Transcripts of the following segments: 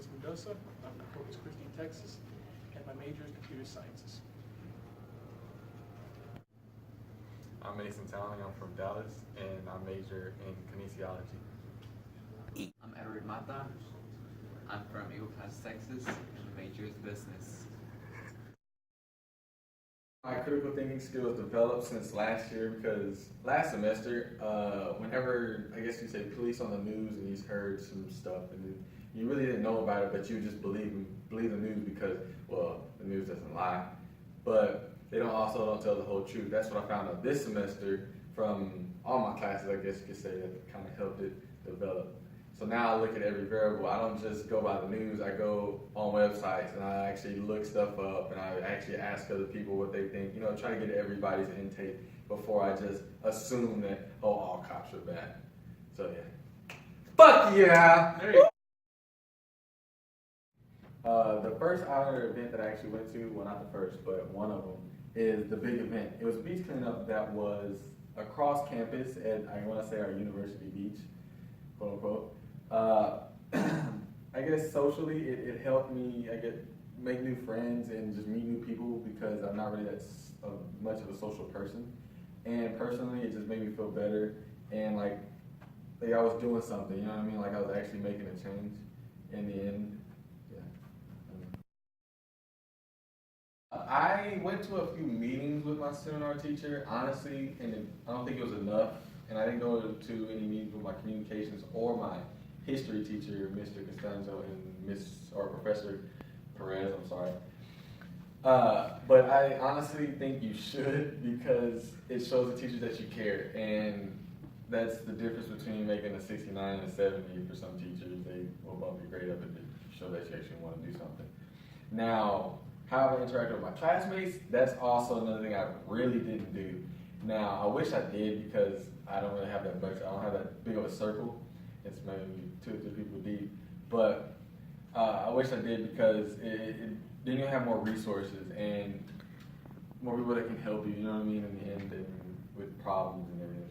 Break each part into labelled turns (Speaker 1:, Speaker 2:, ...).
Speaker 1: Nicholas Mendoza. I'm from Corpus Christi, Texas, and my major is computer sciences.
Speaker 2: I'm Mason Townley. I'm from Dallas, and I major in kinesiology.
Speaker 3: I'm Edward Mata. I'm from Eagle Pass, Texas, and the major is business.
Speaker 2: My critical thinking skills developed since last year because last semester, whenever I guess you say police on the news and you heard some stuff and you really didn't know about it, but you just believe the news because, well, the news doesn't lie, but they don't tell the whole truth. That's what I found out this semester from all my classes. I guess you could say that kind of helped it develop. So now I look at every variable. I don't just go by the news. I go on websites and I actually look stuff up and I actually ask other people what they think. You know, try to get everybody's intake before I just assume that, oh, all cops are bad. So yeah. Fuck yeah!
Speaker 1: There you go.
Speaker 2: The first honor event that I actually went to, well not the first, but one of them, is the big event. It was a beach cleanup that was across campus at, I want to say, our university beach, quote unquote. I guess socially it helped me make new friends and just meet new people because I'm not really that much of a social person. And personally, it just made me feel better and like I was doing something, you know what I mean? Like I was actually making a change in the end. I went to a few meetings with my seminar teacher, honestly, and I don't think it was enough. And I didn't go to any meetings with my communications or my history teacher, Mr. Costanzo, and Professor Perez, I'm sorry. But I honestly think you should because it shows the teachers that you care. And that's the difference between making a 69 and a 70 for some teachers. They will bump your grade up and show that you actually want to do something. Now, how I interact with my classmates, that's also another thing I really didn't do. Now, I wish I did because I don't really have that much, I don't have that big of a circle. It's maybe 2 or 3 people deep. But I wish I did because then you have more resources and more people that can help you, you know what I mean, in the end, and with problems and everything.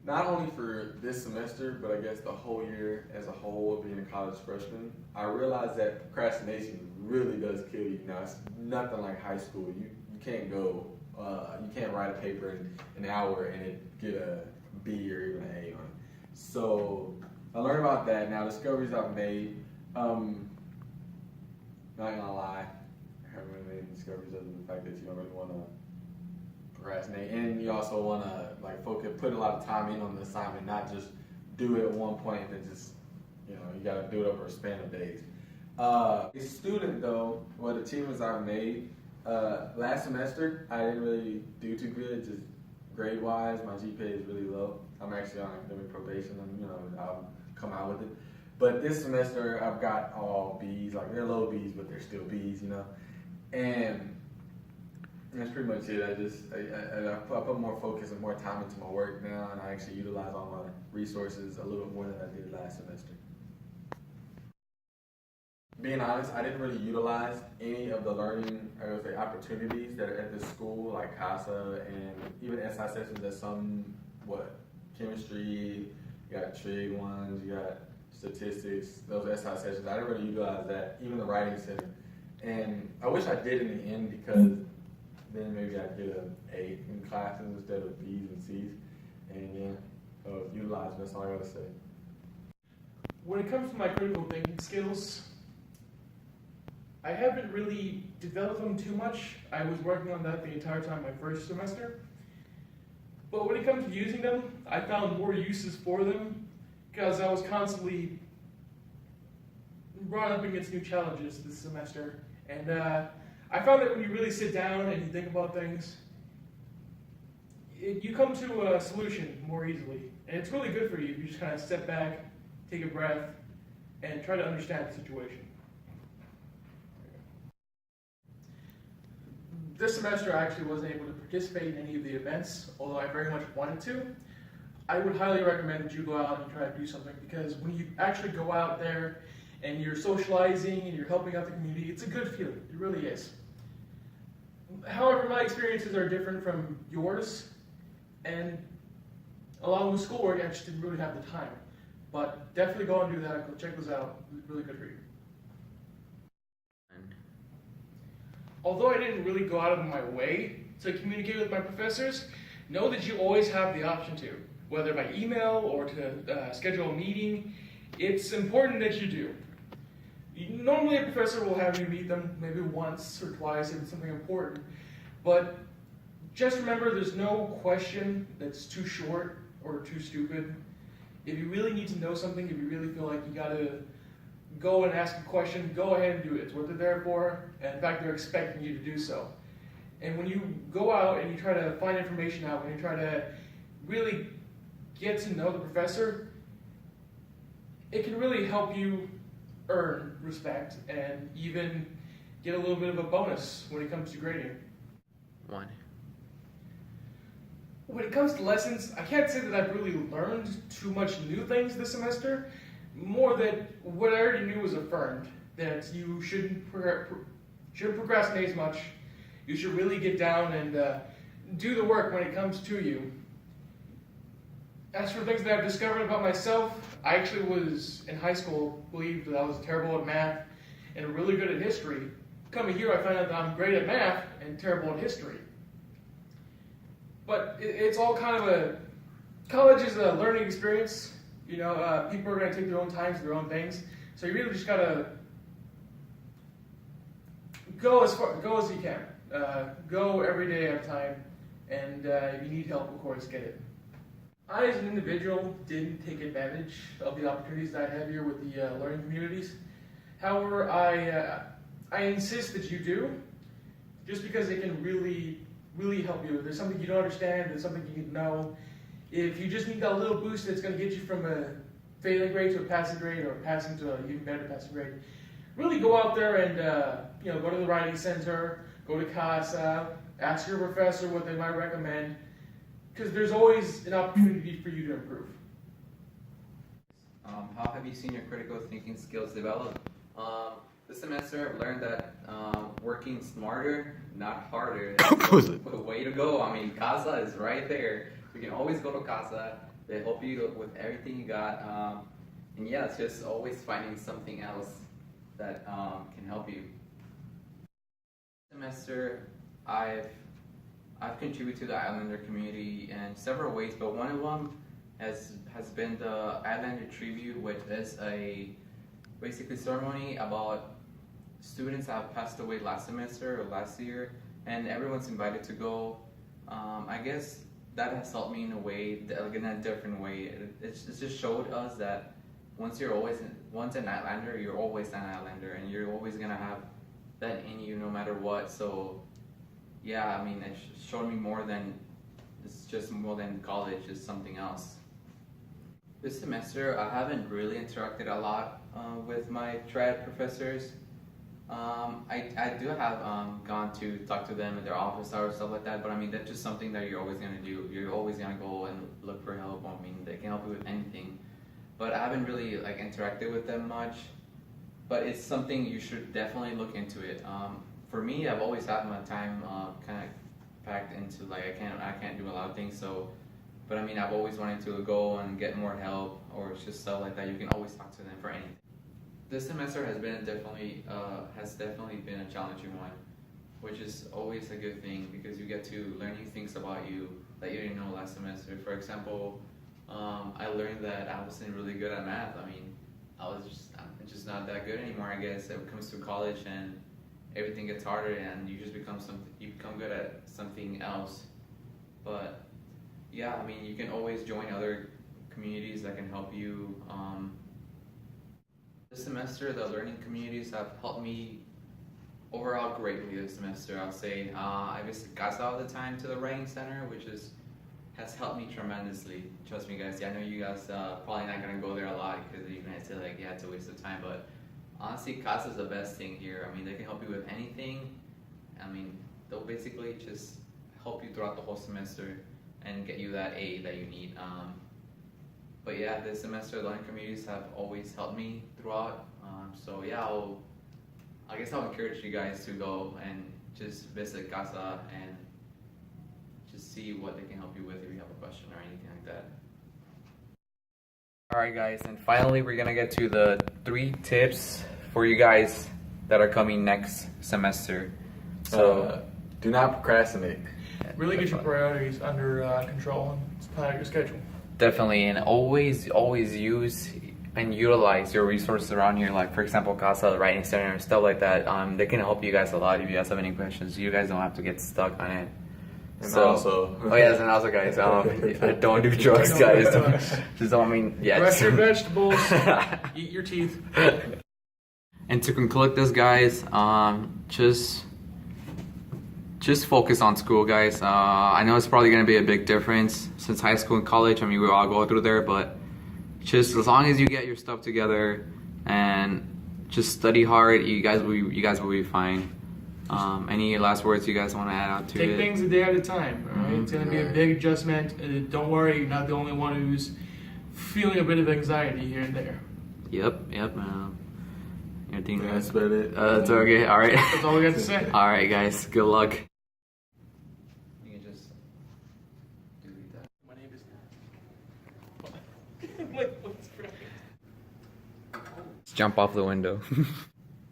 Speaker 2: Not only for this semester, but I guess the whole year as a whole, being a college freshman, I realized that procrastination really does kill you. Now, it's nothing like high school. You can't go, you can't write a paper in an hour and get a B or even an A on it. So I learned about that. Now, discoveries I've made, not gonna lie, I haven't really made discoveries other than the fact that you don't really want to procrastinate, and you also want to like put a lot of time in on the assignment, not just do it at one point and then just, you know, you got to do it over a span of days. A student though, well, the achievements I've made, last semester I didn't really do too good, just grade wise, my GPA is really low. I'm actually on academic probation and, you know, I'll come out with it. But this semester I've got all B's, like they're low B's, but they're still B's, you know. And that's pretty much it. I put more focus and more time into my work now, and I actually utilize all my resources a little bit more than I did last semester. Being honest, I didn't really utilize any of the learning, I would say, opportunities that are at this school, like CASA and even SI sessions at some, chemistry, you got trig ones, you got statistics, those SI sessions. I didn't really utilize that, even the writing center. And I wish I did in the end because then maybe I'd get an A in classes instead of B's and C's. And yeah, utilize them, that's all I gotta say.
Speaker 1: When it comes to my critical thinking skills, I haven't really developed them too much. I was working on that the entire time my first semester. But when it comes to using them, I found more uses for them because I was constantly brought up against new challenges this semester. And I found that when you really sit down and you think about things, you come to a solution more easily. And it's really good for you if you just kind of step back, take a breath, and try to understand the situation. This semester I actually wasn't able to participate in any of the events, although I very much wanted to. I would highly recommend that you go out and try to do something because when you actually go out there and you're socializing and you're helping out the community, it's a good feeling. It really is. However, my experiences are different from yours, and along with schoolwork, I just didn't really have the time. But definitely go and do that. Go check those out. It's really good for you. Although I didn't really go out of my way to communicate with my professors, know that you always have the option to, whether by email or to schedule a meeting. It's important that you do. Normally a professor will have you meet them maybe once or twice if it's something important, but just remember there's no question that's too short or too stupid. If you really need to know something, if you really feel like you gotta go and ask a question, go ahead and do it. It's what they're there for, and in fact they're expecting you to do so. And when you go out and you try to find information out, when you try to really get to know the professor, it can really help you earn respect and even get a little bit of a bonus when it comes to grading.
Speaker 3: 1.
Speaker 1: When it comes to lessons, I can't say that I've really learned too much new things this semester. More that what I already knew was affirmed, that you shouldn't procrastinate as much. You should really get down and do the work when it comes to you. As for things that I've discovered about myself, I actually was, in high school, believed that I was terrible at math and really good at history. Coming here, I found out that I'm great at math and terrible at history. But it's all kind of college is a learning experience. You know, people are going to take their own time to their own things. So you really just got to go as you can. Go every day at a time. And if you need help, of course, get it. I, as an individual, didn't take advantage of the opportunities that I have here with the learning communities. However, I insist that you do, just because it can really help you. If there's something you don't understand, there's something you need to know. If you just need that little boost that's going to get you from a failing grade to a passing grade, or passing to an even better passing grade, really go out there and go to the writing center, go to CASA, ask your professor what they might recommend, because there's always an opportunity for you to improve.
Speaker 3: How have you seen your critical thinking skills develop? This semester I've learned that working smarter, not harder, is the way to go. I mean, CASA is right there. You can always go to CASA. They help you with everything you got. And yeah, it's just always finding something else that can help you. This semester I've contributed to the Islander community in several ways, but one of them has been the Islander Tribute, which is a basically ceremony about students that have passed away last semester or last year, and everyone's invited to go. I guess that has helped me in a way, in a different way. It's just showed us that once an Islander, you're always an Islander, and you're always gonna have that in you no matter what. So yeah, I mean, it showed me more than college, it's something else. This semester, I haven't really interacted a lot with my trad professors. I do have gone to talk to them in their office hours, stuff like that, but I mean, that's just something that you're always gonna do. You're always gonna go and look for help. I mean, they can help you with anything. But I haven't really interacted with them much, but it's something you should definitely look into it. For me, I've always had my time kind of packed into I can't do a lot of things. So, but I mean, I've always wanted to go and get more help or just stuff like that. You can always talk to them for anything. This semester has definitely been a challenging one, which is always a good thing because you get to learn new things about you that you didn't know last semester. For example, I learned that I wasn't really good at math. I mean, I'm just not that good anymore. I guess it comes to college and everything gets harder, and you just become good at something else. But yeah, I mean, you can always join other communities that can help you. This semester, the learning communities have helped me overall greatly this semester. I'll say I visit CASA all the time to the writing center, which has helped me tremendously. Trust me, guys. I know you guys probably not gonna go there a lot because you're gonna say it's a waste of time, but honestly, CASA is the best thing here. I mean, they can help you with anything. I mean, they'll basically just help you throughout the whole semester and get you that A that you need. But yeah, this semester, learning communities have always helped me throughout. So yeah, I guess I'll encourage you guys to go and just visit CASA and just see what they can help you with if you have a question or anything like that. Alright guys, and finally we're gonna get to the 3 tips for you guys that are coming next semester. So
Speaker 2: do not procrastinate.
Speaker 1: Really get your priorities under control and plan out your schedule.
Speaker 3: definitely, and always use and utilize your resources around here, like for example CASA, the writing center, and stuff like that. They can help you guys a lot if you guys have any questions. You guys don't have to get stuck on it.
Speaker 2: And
Speaker 3: So-
Speaker 2: also,
Speaker 3: Oh yes, and also guys, don't do drugs, guys. Just don't mean yeah.
Speaker 1: Rest your vegetables, eat your teeth.
Speaker 3: And to conclude this, guys, just focus on school, guys. I know it's probably gonna be a big difference since high school and college. I mean, we all go through there, but just as long as you get your stuff together and just study hard, you guys will be fine. Any last words you guys want to add on to
Speaker 1: Take
Speaker 3: it?
Speaker 1: things a day at a time. All right? It's going to be a
Speaker 2: Right.
Speaker 1: big adjustment. Don't worry, you're not the only one who's feeling a bit of anxiety here and there.
Speaker 3: Yep. Everything.
Speaker 2: that's about it.
Speaker 3: That's okay. All right.
Speaker 1: That's all we got to say.
Speaker 3: All right, guys. Good luck. You can just delete that.
Speaker 1: My name is. Like, what's right?
Speaker 3: Let's jump off the window.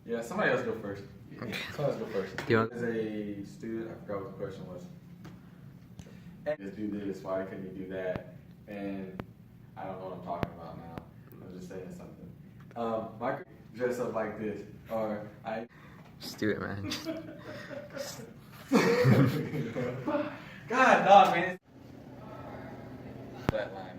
Speaker 2: Yeah, somebody else go first. Somebody else go first.
Speaker 3: Do you want-
Speaker 2: As a student, I forgot what the question was. Just do this. Why couldn't you do that? And I don't know what I'm talking about now. I'm just saying something. My dress up like this, or I.
Speaker 3: Just do it, man.
Speaker 2: God, dog, man. That line.